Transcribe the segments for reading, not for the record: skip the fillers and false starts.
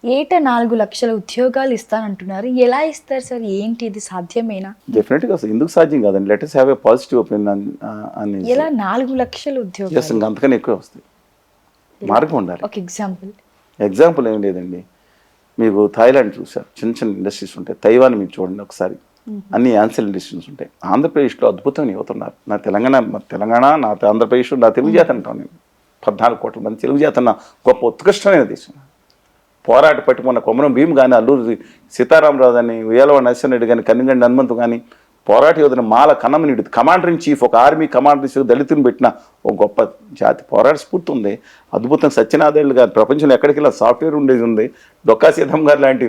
ఏటా 4 లక్షల ఉద్యోగాలు ఇస్తానంటున్నారు. ఎలా ఇస్తారు సార్? ఏంటి ఇది సాధ్యమేనా? డెఫినెట్గా అసలు ఎందుకు సాధ్యం కాదండి. Let us have a positive opinion అని. ఎలా 4 లక్షల ఉద్యోగాలు? అసలు అంతకన్నా ఎక్కువ వస్తాయి. మార్గం ఉండాలి. ఒక ఎగ్జాంపుల్ ఏం లేదండి. మీకు థాయిలాండ్ చూసారు, చిన్న చిన్న ఇండస్ట్రీస్ ఉంటాయి. తైవాన్ మీరు చూడండి ఒకసారి, అన్ని యాన్సెల్ ఇండస్ట్రీస్ ఉంటాయి. ఆంధ్రప్రదేశ్లో అద్భుతమైన యువత ఉన్నారు. నా తెలంగాణ నా ఆంధ్రప్రదేశ్ నా తెలుగు జాతి అంటాను నేను. 14 కోట్ల మంది తెలుగు జాతి అన్న గొప్ప ఉత్కృష్టమైన దేశం. పోరాట పట్టి మొన్న కొమరం భీమ్ కానీ, అల్లూరి సీతారామరాజు కానీ, ఉయ్యాలవాడ నరసింహారెడ్డి కానీ, కన్నిగండి హనుమంతు కానీ, పోరాట యోధన మాల కన్నమనిడు కమాండర్ ఇన్ చీఫ్, ఒక ఆర్మీ కమాండర్ ఇన్ చీఫ్, దళితుని పెట్టిన ఒక గొప్ప జాతి. పోరాట స్ఫూర్తి ఉంది. అద్భుతం. సత్యనాథేళ్ళు గారు ప్రపంచంలో ఎక్కడికి వెళ్ళినా సాఫ్ట్వేర్ ఉండేది ఉంది. డొక్కా సీతం గారు లాంటి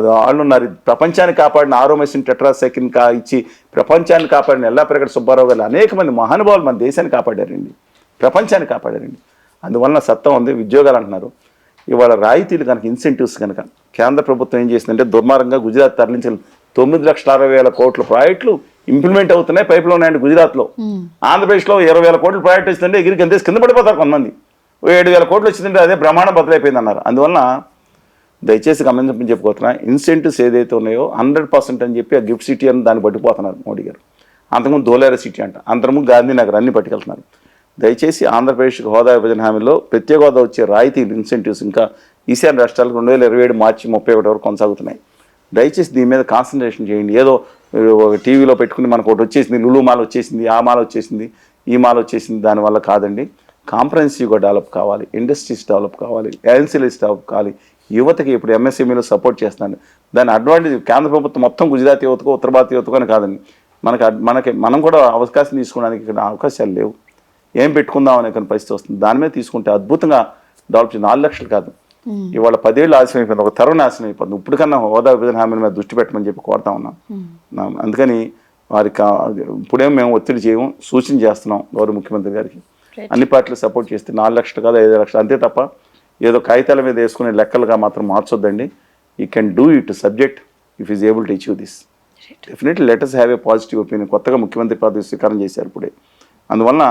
వాళ్ళు ఉన్నారు. ప్రపంచాన్ని కాపాడిన ఆరోమెసిన్ టెట్రాసైకిన్ ఇచ్చి ప్రపంచాన్ని కాపాడిన ఎల్లాప్రగడ సుబ్బారావు గారు అనేక మంది మహానుభావులు మన దేశాన్ని కాపాడారండి, ప్రపంచాన్ని కాపాడారండి. అందువలన సత్తా ఉంది. ఉద్యోగాలు అంటున్నారు. ఇవాళ రాయితీలు కనుక, ఇన్సెంటివ్స్ కనుక కేంద్ర ప్రభుత్వం ఏం చేసిందంటే దుర్మార్గంగా గుజరాత్ తరలించిన 9,60,000 కోట్ల ప్రాజెక్టులు ఇంప్లిమెంట్ అవుతున్నాయి. పైపులో ఉన్నాయండి గుజరాత్లో. ఆంధ్రప్రదేశ్లో 20,000 కోట్ల ప్రాజెక్ట్ వచ్చిందంటే ఎగిరికి ఎంత కింద పడిపోతారు కొంతమంది. 7,000 కోట్లు వచ్చిందంటే అదే బ్రహ్మాండం బదులైపోయింది అన్నారు. అందువలన దయచేసి గమనించమని చెప్పుకోతున్నా, ఇన్సెంటివ్స్ ఏదైతే ఉన్నాయో 100% అని చెప్పి ఆ గిఫ్ట్ సిటీ అని దాన్ని పట్టుకుపోతున్నారు మోడీ గారు. అంతకుముందు ధోలేరా సిటీ అంట, అంతకుముందు గాంధీనగర్ అన్ని పట్టుకెళ్తున్నారు. దయచేసి ఆంధ్రప్రదేశ్కి హోదా విభజన హామీలో ప్రత్యేక హోదా వచ్చే రాయితీలు, ఇన్సెంటివ్స్ ఇంకా ఈశాన్య రాష్ట్రాలకు 2027 మార్చి 31 వరకు కొనసాగుతున్నాయి. దయచేసి దీని మీద కాన్సన్ట్రేషన్ చేయండి. ఏదో టీవీలో పెట్టుకుని మనకు ఒకటి వచ్చేసింది, లులు మాల్ వచ్చేసింది, ఆ మాల్ వచ్చేసింది, ఈ మాల్ వచ్చేసింది, దానివల్ల కాదండి. కాంప్రహెన్సివ్గా డెవలప్ కావాలి, ఇండస్ట్రీస్ డెవలప్ కావాలి, ఏజెన్సీస్ డెవలప్ కావాలి. యువతకి ఇప్పుడు ఎంఎస్ఎంఈలో సపోర్ట్ చేస్తాను. దాని అడ్వాంటేజ్ కేంద్ర ప్రభుత్వం మొత్తం గుజరాత్ యువతకు, ఉత్తర భారత యువతకు అని కాదండి. మనం కూడా అవకాశం తీసుకోవడానికి ఇక్కడ అవకాశాలు లేవు. ఏం పెట్టుకుందాం అనే కొన్ని పరిస్థితి వస్తుంది. దాని మీద తీసుకుంటే అద్భుతంగా డెవలప్ చేసి 4 లక్షలు కాదు, ఇవాళ 10 ఏళ్ళు ఆలస్యం అయిపోయింది, ఒక తరం నాశనం అయిపోతుంది. ఇప్పుడు కన్నా హోదా విభజన హామీల మీద దృష్టి పెట్టమని చెప్పి కోరుతా ఉన్నాం. అందుకని వారికి ఇప్పుడేం మేము ఒత్తిడి చేయము, సూచన చేస్తున్నాం గౌరవ ముఖ్యమంత్రి గారికి. అన్ని పార్టీలు సపోర్ట్ చేస్తే 4 లక్షలు కాదు 5 లక్షలు అంతే తప్ప ఏదో కాగితాల మీద వేసుకునే లెక్కలుగా మాత్రం మార్చొద్దండి. You can do it subject if is able to achieve this. Definitely let us have a positive opinion. కొత్తగా ముఖ్యమంత్రి పదవి స్వీకారం చేశారు ఇప్పుడే. అందువలన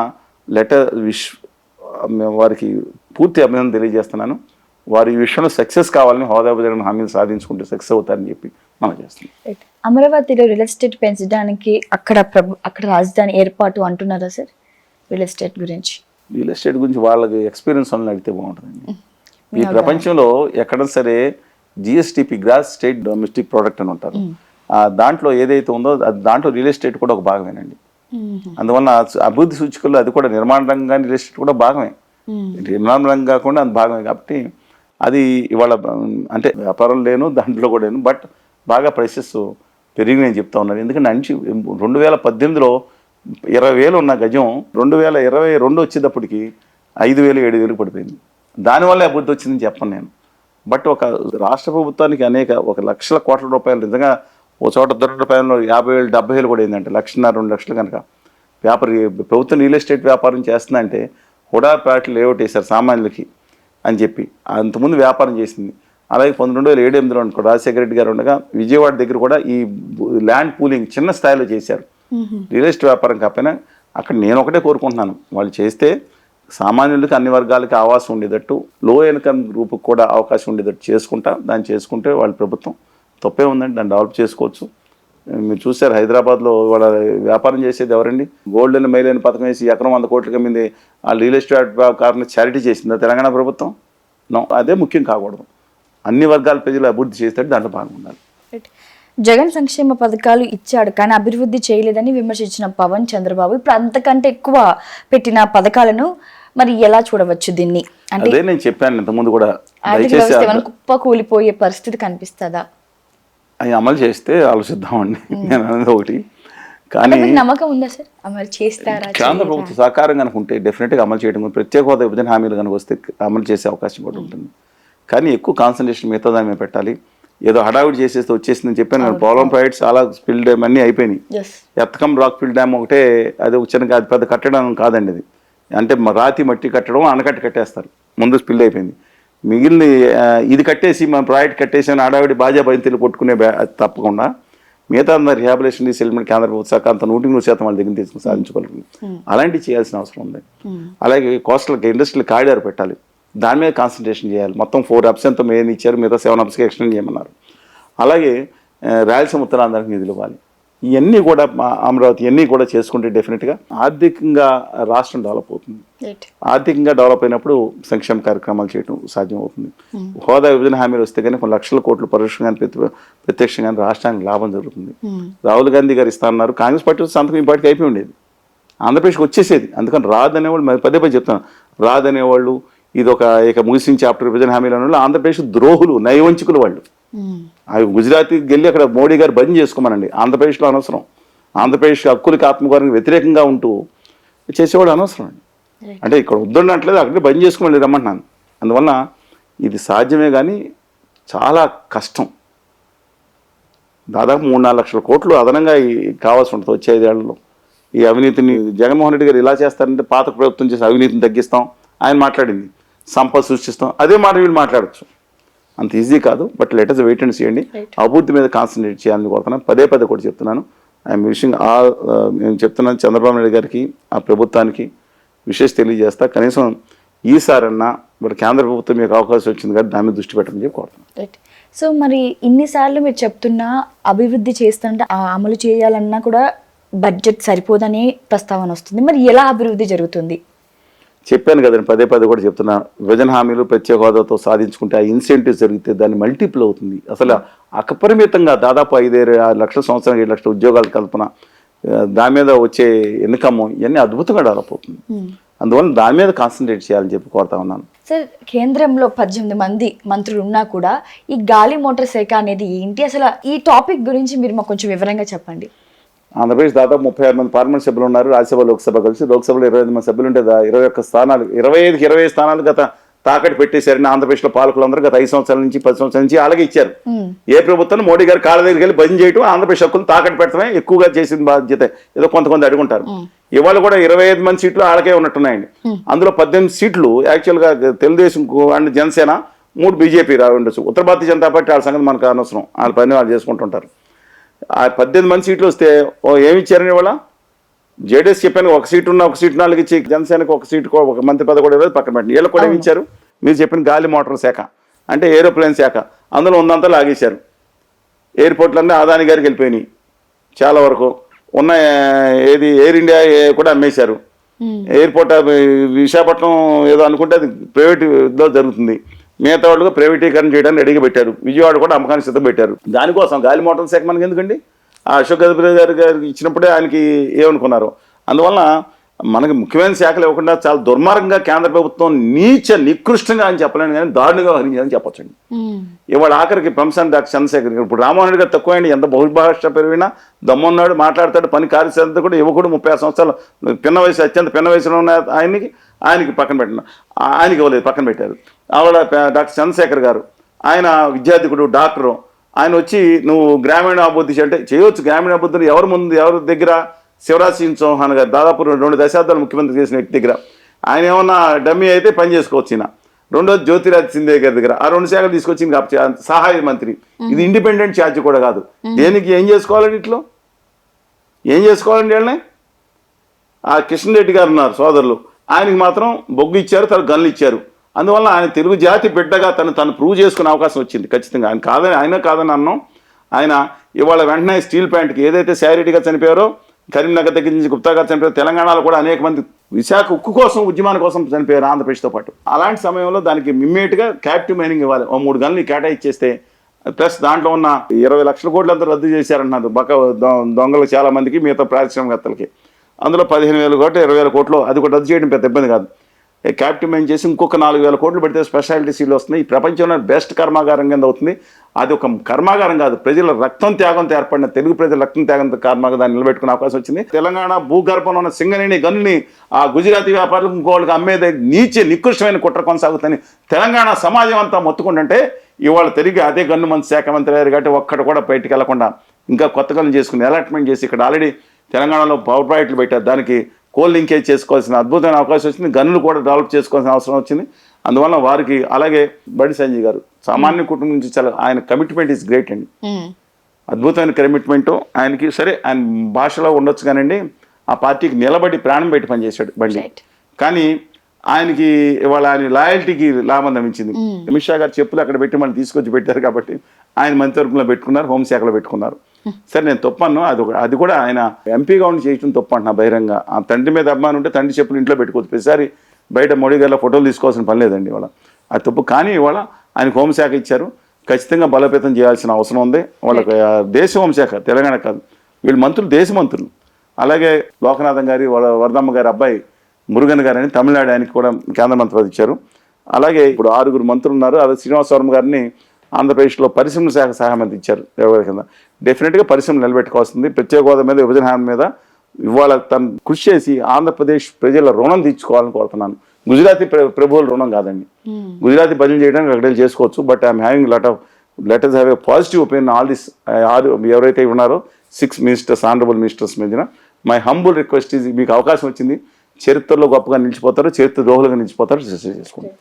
వారికి పూర్తి అభినందన తెలియజేస్తున్నాను. వారి ఈ విషయంలో సక్సెస్ కావాలని, హోదా విభజన హామీలు సాధించుకుంటే సక్సెస్ అవుతారని చెప్పి మనం చేస్తున్నాం. అమరావతిలో రియల్ ఎస్టేట్ పెంచడానికి అక్కడ రాజధాని ఏర్పాటు అంటున్నారా సార్? రియల్ ఎస్టేట్ గురించి వాళ్ళకి ఎక్స్పీరియన్స్ వాళ్ళని అడిగితే బాగుంటుందండి. ఈ ప్రపంచంలో ఎక్కడ సరే GSDP, gross state domestic product అని ఉంటారు. దాంట్లో ఏదైతే ఉందో దాంట్లో రియల్ ఎస్టేట్ కూడా ఒక భాగమేనండి. అందువల్ల అభివృద్ధి సూచికల్లో అది కూడా నిర్మాణ రంగం, రియల్ ఎస్టేట్ కూడా భాగమే. నిర్మాణ రంగం కాకుండా అది భాగమే. కాబట్టి అది ఇవాళ అంటే వ్యాపారం లేను, దాంట్లో కూడా లేను, బట్ బాగా ప్రైసెస్ పెరిగి నేను చెప్తా ఉన్నాను. ఎందుకంటే 2018లో 20,000 ఉన్న గజం 2022 వచ్చేటప్పటికి 5,000, 7,000 పడిపోయింది. దానివల్ల అభివృద్ధి వచ్చిందని చెప్పను నేను. బట్ ఒక రాష్ట్ర ప్రభుత్వానికి 1 లక్షల కోట్ల రూపాయలు నిజంగా ఓ చోట దొరకడంలో 50,000, 70,000 కూడా ఏంటంటే 1,50,000, 2 లక్షలు కనుక ప్రభుత్వం రియల్ ఎస్టేట్ వ్యాపారం చేస్తుందంటే హుడా ప్లాట్లు లేఅవుట్ వేశారు సామాన్యులకి అని చెప్పి. అంతకుముందు వ్యాపారం చేసింది. అలాగే 2007-8 అనుకో రాజశేఖర రెడ్డి గారు ఉండగా విజయవాడ దగ్గర కూడా ఈ ల్యాండ్ పూలింగ్ చిన్న స్థాయిలో చేశారు. రియల్ ఎస్టేట్ వ్యాపారం కాకపోయినా అక్కడ నేను ఒకటే కోరుకుంటున్నాను, వాళ్ళు చేస్తే సామాన్యులకి, అన్ని వర్గాలకి ఆవాసం ఉండేటట్టు, లో ఇన్కమ్ గ్రూప్కి కూడా అవకాశం ఉండేటట్టు దాన్ని చేసుకుంటే వాళ్ళ ప్రభుత్వం తప్పే ఉందండి. దాన్ని డెవలప్ చేసుకోవచ్చు. మీరు చూసారు హైదరాబాద్లో వాళ్ళ వ్యాపారం చేసేది ఎవరండి? గోల్డెన్ మైల్ అని పథకం వేసి ఎకరం 100 కోట్లకి అమ్మింది. ఆ రియల్ ఎస్టేట్ వ్యాపారం చారిటీ చేసిందా తెలంగాణ ప్రభుత్వం? అదే ముఖ్యం కాకూడదు. అన్ని వర్గాల ప్రజలు అభివృద్ధి చేస్తే దాంట్లో భాగం ఉండాలి. జగన్ సంక్షేమ పథకాలు ఇచ్చాడు కానీ అభివృద్ధి చేయలేదని విమర్శించిన పవన్ చంద్రబాబు ఇప్పుడు అంతకంటే ఎక్కువ పెట్టిన పథకాలను మరి ఎలా చూడవచ్చు దీన్ని? అదే నేను చెప్పాను ఇంతకుముందు కూడా, కుప్ప కూలిపోయే పరిస్థితి కనిపిస్తుందా? అవి అమలు చేస్తే ఆలోచిద్దామండి. నేను అనేది ఒకటి. కానీ నమ్మకం ఉందా సార్ అమలు చేస్తారా? కేంద్ర ప్రభుత్వ సహకారం కనుక ఉంటే డెఫినెట్గా అమలు చేయడం, ప్రత్యేక హోదా విభజన హామీలు కనుక వస్తే అమలు చేసే అవకాశం కూడా ఉంటుంది. కానీ ఎక్కువ కాన్సన్ట్రేషన్ మిగతా దాని మీద పెట్టాలి. ఏదో హడావిడి చేసేస్తే వచ్చేసిందని చెప్పాను. పోలవరం ప్రాజెక్ట్స్ చాలా స్పిల్ డ్యామ్ అన్నీ అయిపోయినాయి. ఎత్తకం రాక్ ఫిల్ డ్యామ్ ఒకటే, అది చిన్నగా అది పెద్ద కట్టడం కాదండి. అది అంటే రాతి మట్టి కట్టడం, ఆనకట్ట కట్టేస్తారు, ముందు స్పిల్ అయిపోయింది. మిగిలిన ఇది కట్టేసి మన ప్రాజెక్ట్ కట్టేసి అని హడావిడి బాజా బయలు కొట్టుకునే తప్పకుండా మిగతా రిహాబిలేషన్ సెటిల్మెంట్ కేంద్ర ప్రభుత్వ శాఖ అంత 100% వాళ్ళ దగ్గర తీసుకుని సాధించుకోగలుగుతుంది. అలాంటివి చేయాల్సిన అవసరం ఉంది. అలాగే కోస్టల్ ఇండస్ట్రియల్ కారిడార్ పెట్టాలి. దాని మీద కాన్సన్ట్రేషన్ చేయాలి. మొత్తం 4 hubs ఎంతో మెయిన్ ఇచ్చారు, మిగతా 7 hubsకి ఎక్స్టెండ్ చేయమన్నారు. అలాగే రాయలసీమ ఉత్తరాంధ్రానికి నిధులు ఇవ్వాలి. ఇవన్నీ కూడా అమరావతి ఇవన్నీ కూడా చేసుకుంటే డెఫినెట్గా ఆర్థికంగా రాష్ట్రం డెవలప్ అవుతుంది. ఆర్థికంగా డెవలప్ అయినప్పుడు సంక్షేమ కార్యక్రమాలు చేయడం సాధ్యం అవుతుంది. హోదా విభజన హామీలు వస్తే కానీ కొన్ని లక్షల కోట్లు పరోక్షంగా ప్రత్యక్షంగా రాష్ట్రానికి లాభం జరుగుతుంది. రాహుల్ గాంధీ గారు ఇస్తా అన్నారు, కాంగ్రెస్ పార్టీ సంతకం ఈ పార్టీకి అయిపోయి ఉండేది, ఆంధ్రప్రదేశ్కి వచ్చేసేది. అందుకని రాదనేవాళ్ళు మరి పదే చెప్తాను, రాదనేవాళ్ళు ఇది ఒక ఇక ముగిసిన చాప్టర్ విభజన హామీలు అనేవాళ్ళు ఆంధ్రప్రదేశ్ ద్రోహులు, నయవంచుకులు వాళ్ళు. అవి గుజరాత్కి వెళ్ళి అక్కడ మోడీ గారు బంద్ చేసుకోమనండి, ఆంధ్రప్రదేశ్లో అనవసరం. ఆంధ్రప్రదేశ్ హక్కులకి ఆత్మగౌరవానికి వ్యతిరేకంగా ఉంటూ చేసేవాడు అనవసరం అండి. అంటే ఇక్కడ వద్దుండట్లేదు, అక్కడే బంద్ చేసుకోమని రమ్మంటున్నాను. అందువల్ల ఇది సాధ్యమే కానీ చాలా కష్టం. దాదాపు 3-4 లక్షల కోట్లు అదనంగా కావాల్సి ఉంటుంది వచ్చే 5 ఏళ్లలో. ఈ అవినీతిని జగన్మోహన్ రెడ్డి గారు ఇలా చేస్తారంటే పాత ప్రభుత్వం చేసే అవినీతిని తగ్గిస్తాం ఆయన మాట్లాడింది, సంపద సృష్టిస్తాం, అదే మాట వీళ్ళు మాట్లాడచ్చు. అంత ఈజీ కాదు. బట్ లెటర్స్ వెయిట్ అండ్ చేయండి. అభివృద్ధి మీద కాన్సన్ట్రేట్ చేయాలని కోరుతున్నాను. పదే కూడా చెప్తున్నాను. ఐఎమ్ విషింగ్ నేను చెప్తున్నాను చంద్రబాబు నాయుడు గారికి, ఆ ప్రభుత్వానికి విశేష తెలియజేస్తా. కనీసం ఈసారన్నా ఇప్పుడు కేంద్ర ప్రభుత్వం మీకు అవకాశం వచ్చింది కాబట్టి దాని మీద దృష్టి పెట్టమని చెప్పి కోరుతున్నాను. సో మరి ఇన్నిసార్లు మీరు చెప్తున్నా అభివృద్ధి చేస్తుంటే అమలు చేయాలన్నా కూడా బడ్జెట్ సరిపోదనే ప్రస్తావన వస్తుంది. మరి ఎలా అభివృద్ధి జరుగుతుంది? చెప్పాను కదండి, పదే కూడా చెప్తున్నా. విభజన హామీలు ప్రత్యేక హోదాతో సాధించుకుంటే ఆ ఇన్సెంటివ్స్ జరిగితే దాన్ని మల్టిపుల్ అవుతుంది. అసలు అపరిమితంగా దాదాపు 5-6 లక్షల సంవత్సరానికి 7 లక్షల ఉద్యోగాల కల్పన, దాని మీద వచ్చే ఇన్కమ్ ఇవన్నీ అద్భుతంగా డెవలప్ అవుతుంది. అందువల్ల దాని మీద కాన్సన్ట్రేట్ చేయాలని చెప్పి కోరుతా ఉన్నాను. సార్, కేంద్రంలో 18 మంది మంత్రులు ఉన్నా కూడా ఈ గాలి మోటార్ శాఖ అనేది ఏంటి? అసలు ఈ టాపిక్ గురించి మీరు మాకు కొంచెం వివరంగా చెప్పండి. ఆంధ్రప్రదేశ్ దాదాపు 36 మంది పార్లమెంట్ సభ్యులు ఉన్నారు. రాజ్యసభ లోక్సభ కలిసి లోక్సభలో 25 మంది సభ్యులు ఉంటే 21 స్థానాలు 25కి 20 స్థానాలు గత తాకట్టు పెట్టేశారని ఆంధ్రప్రదేశ్లో పాలకులందరూ గత 5 సంవత్సరాల నుంచి 10 సంవత్సరాల నుంచి అలాగే ఇచ్చారు. ఏ ప్రభుత్వం మోడీ గారు కాళ్ళ దగ్గరికి వెళ్ళి బంద్ చేయడం, ఆంధ్రప్రదేశ్ హక్కులు తాకట్టు పెట్టడమే ఎక్కువగా చేసిన బాధ్యత. ఏదో కొంతమంది అడుగుంటారు. ఇవాళ కూడా 25 మంది సీట్లు వాళ్ళకే ఉన్నట్టున్నాయండి. అందులో 18 సీట్లు యాక్చువల్గా తెలుగుదేశం అండ్ జనసేన, 3 బీజేపీ రావి ఉండొచ్చు. ఉత్తర భారతీయ జనతా పార్టీ వాళ్ళ సంగతి మనకు అనవసరం, వాళ్ళ పని వాళ్ళు చేసుకుంటుంటారు. ఆ 18 మంది సీట్లు వస్తే ఏమి ఇచ్చారని వాళ్ళ జేడీఎస్ చెప్పాను, 1 సీటు ఉన్న 1 సీటు 4 ఇచ్చి జనసేనకు 1 సీటు 1 మంత్రి పదవి కూడా పక్కన పెట్టండి. వీళ్ళకి కూడా ఏమి ఇచ్చారు? మీరు చెప్పిన గాలి మోటార్ శాఖ అంటే ఏరోప్లేన్ శాఖ, అందులో ఉన్నంతా లాగేశారు. ఎయిర్పోర్ట్లన్నీ అదాని గారికి వెళ్ళిపోయినాయి. చాలా వరకు ఉన్న ఏది ఎయిర్ ఇండియా కూడా అమ్మేశారు. ఎయిర్పోర్ట్ విశాఖపట్నం ఏదో అనుకుంటే అది ప్రైవేట్లో జరుగుతుంది. మిగతా వాళ్ళుగా ప్రైవేటీకరణ చేయడానికి రెడీగా పెట్టారు. విజయవాడ కూడా అమ్మకానికి సిద్ధం పెట్టారు. దానికోసం గాలి మోటార్ శాఖ మనకి ఎందుకండి? ఆ అశోక్ గజపతి గారికి ఇచ్చినప్పుడే ఆయనకి ఏమనుకున్నారు. అందువల్ల మనకి ముఖ్యమైన శాఖలు ఇవ్వకుండా చాలా దుర్మార్గంగా కేంద్ర ప్రభుత్వం నికృష్టంగా అని చెప్పలేను కానీ దారుణంగా వహించాలని చెప్పొచ్చండి. ఇవాళ ఆఖరికి పెంసాని డాక్టర్ చంద్రశేఖర్ గారు, ఇప్పుడు రామ్మోహన్ రెడ్డి గారు తక్కువైంది, ఎంత బహుభాష పెరిగినా దమ్మున్నాడు, మాట్లాడతాడు, పని కార్యశాలతో కూడా యువకుడు 36 సంవత్సరాలు అత్యంత పిన్న వయసులో ఉన్న ఆయనకి పక్కన పెట్టిన ఆయనకి ఇవ్వలేదు, పక్కన పెట్టారు. ఆవిడ డాక్టర్ చంద్రశేఖర్ గారు, ఆయన విద్యార్థికుడు, డాక్టరు. ఆయన వచ్చి నువ్వు గ్రామీణ అభివృద్ధి అంటే చేయవచ్చు. గ్రామీణ అభివృద్ధిని ఎవరి దగ్గర? శివరాజ్ సింగ్ చౌహాన్ గారు దాదాపు 2 దశాబ్దాలు ముఖ్యమంత్రి చేసిన వ్యక్తి దగ్గర. ఆయన ఏమన్నా డమ్మీ అయితే పని చేసుకోవచ్చు. ఈయన రెండోది జ్యోతిరాజ్ సింధియా గారి దగ్గర ఆ 2 శాఖలు తీసుకొచ్చి సహాయ మంత్రి. ఇది ఇండిపెండెంట్ ఛార్జ్ కూడా కాదు. దేనికి ఏం చేసుకోవాలండి? ఇట్లో ఏం చేసుకోవాలండి? వాళ్ళని ఆ కిషన్ రెడ్డి గారు ఉన్నారు సోదరులు, ఆయనకి మాత్రం బొగ్గు ఇచ్చారు, తన గన్లు ఇచ్చారు. అందువల్ల ఆయన తెలుగు జాతి బిడ్డగా తను ప్రూవ్ చేసుకునే అవకాశం వచ్చింది. ఖచ్చితంగా ఆయన కాదని అన్నాం. ఆయన ఇవాళ వెంటనే స్టీల్ ప్లాంట్కి ఏదైతే శారీరకంగా చనిపోయారో, కరీంనగర్ దగ్గర నుంచి గుప్తా గారు చనిపోయారు, తెలంగాణలో కూడా అనేక మంది విశాఖ ఉక్కు కోసం ఉద్యమాల కోసం చనిపోయారు ఆంధ్రప్రదేశ్తో పాటు. అలాంటి సమయంలో దానికి ఇమ్మీడియట్గా క్యాప్టివ్ మైనింగ్ ఇవ్వాలి. 3 గన్లు కేటాయిచ్చేస్తే ప్లస్ దాంట్లో ఉన్న 20 లక్షల కోట్లు అంతా రద్దు చేశారన్నారు దొంగలు చాలా మందికి, మిగతా పారిశ్రామికవేత్తలకి. అందులో 15,000 కోట్లు 20,000 కోట్లు అది కూడా రద్దు చేయడం పెద్ద ఇబ్బంది కాదు. క్యాప్టివ్ మైన్ చేసి ఇంకొక 4,000 కోట్లు పెడితే స్పెషాలిటీ సీలు వస్తున్నాయి. ఈ ప్రపంచంలో బెస్ట్ కర్మాగారం కింద అవుతుంది. అది ఒక కర్మాగారం కాదు, ప్రజల రక్తం త్యాగంతో ఏర్పడిన తెలుగు ప్రజల రక్తం త్యాగంతో కర్మాగా దాన్ని నిలబెట్టుకునే అవకాశం వచ్చింది. తెలంగాణ భూగర్భంలో ఉన్న సింగరేణి గనుల్ని ఆ గుజరాతీ వ్యాపారులకు ఇంకోళ్ళకి అమ్మేదే నికృష్టమైన కుట్ర కొనసాగుతుంది. తెలంగాణ సమాజం అంతా మొత్తుకుంటుంటే ఇవాళ తిరిగి అదే గన్ను మంత్రి శాఖ మంత్రి అయ్యారు కాబట్టి ఒక్కడు కూడా బయటికి వెళ్లకుండా ఇంకా కొత్త గన్ను చేసుకుని అలాట్మెంట్ చేసి ఇక్కడ ఆల్రెడీ తెలంగాణలో పవర్ ప్రాజెక్టులు పెట్టారు. దానికి కోల్ లింకేజ్ చేసుకోవాల్సిన అద్భుతమైన అవకాశం వచ్చింది. గన్నులు కూడా డెవలప్ చేసుకోవాల్సిన అవసరం వచ్చింది. అందువల్ల వారికి అలాగే బండి సంజయ్ గారు సామాన్య కుటుంబం నుంచి చాలా ఆయన కమిట్మెంట్ ఈజ్ గ్రేట్ అండి. అద్భుతమైన కమిట్మెంట్ ఆయనకి. సరే ఆయన భాషలో ఉండొచ్చు కానండి, ఆ పార్టీకి నిలబడి ప్రాణం పెట్టి పనిచేశాడు బండి. కానీ ఆయనకి ఇవాళ ఆయన లాయల్టీకి లాభం లభించింది. అమిత్ షా గారు చెప్పులు అక్కడ పెట్టి మళ్ళీ తీసుకొచ్చి పెట్టారు కాబట్టి ఆయన మంత్రివర్గంలో పెట్టుకున్నారు, హోంశాఖలో పెట్టుకున్నారు. సరే నేను తప్పను, అది కూడా ఆయన ఎంపీగా ఉండి చేయడం తప్పు అంటున్నా బహిరంగ. ఆ తండ్రి మీద అభిమానం ఉంటే తండ్రి చెప్పులు ఇంట్లో పెట్టుకోవచ్చు, ప్రతిసారి బయట మోడీ గారిలో ఫోటోలు తీసుకోవాల్సిన పని లేదండి ఇవాళ. అది తప్పు. కానీ ఇవాళ ఆయనకు హోంశాఖ ఇచ్చారు, ఖచ్చితంగా బలోపేతం చేయాల్సిన అవసరం ఉంది. వాళ్ళకి దేశ హోంశాఖ, తెలంగాణ కాదు, వీళ్ళు మంత్రులు దేశ మంత్రులు. అలాగే లోకనాథన్ గారి వరదమ్మ గారి అబ్బాయి మురుగన్ గారని తమిళనాడు, ఆయనకి కూడా కేంద్ర మంత్రి పదవి ఇచ్చారు. అలాగే ఇప్పుడు 6 మంత్రులు ఉన్నారు. అదే శ్రీనివాసవరం గారిని ఆంధ్రప్రదేశ్లో పరిశ్రమల శాఖ సహాయ మంత్రి ఇచ్చారు 20 కింద. డెఫినెట్గా పరిశ్రమలు నిలబెట్టుకోవాల్సింది. ప్రత్యేక హోదా మీద, విభజన హామీ మీద ఇవాళ తను కృషి చేసి ఆంధ్రప్రదేశ్ ప్రజల రుణం తీర్చుకోవాలని కోరుతున్నాను. గుజరాతీ ప్రభువుల రుణం కాదండి. గుజరాతీ భజన చేయడానికి అక్కడ చేసుకోవచ్చు, but I'm having letters have a positive opinion all this. ఎవరైతే ఉన్నారో 6 మినిస్టర్స్, ఆనరబుల్ మినిస్టర్స్ మీద మై హంబుల్ రిక్వెస్ట్ ఈజ్, మీకు అవకాశం వచ్చింది, చరిత్రలో గొప్పగా నిలిచిపోతారు, చరిత్ర ద్రోహులుగా నిలిచిపోతారు, చేసుకోండి.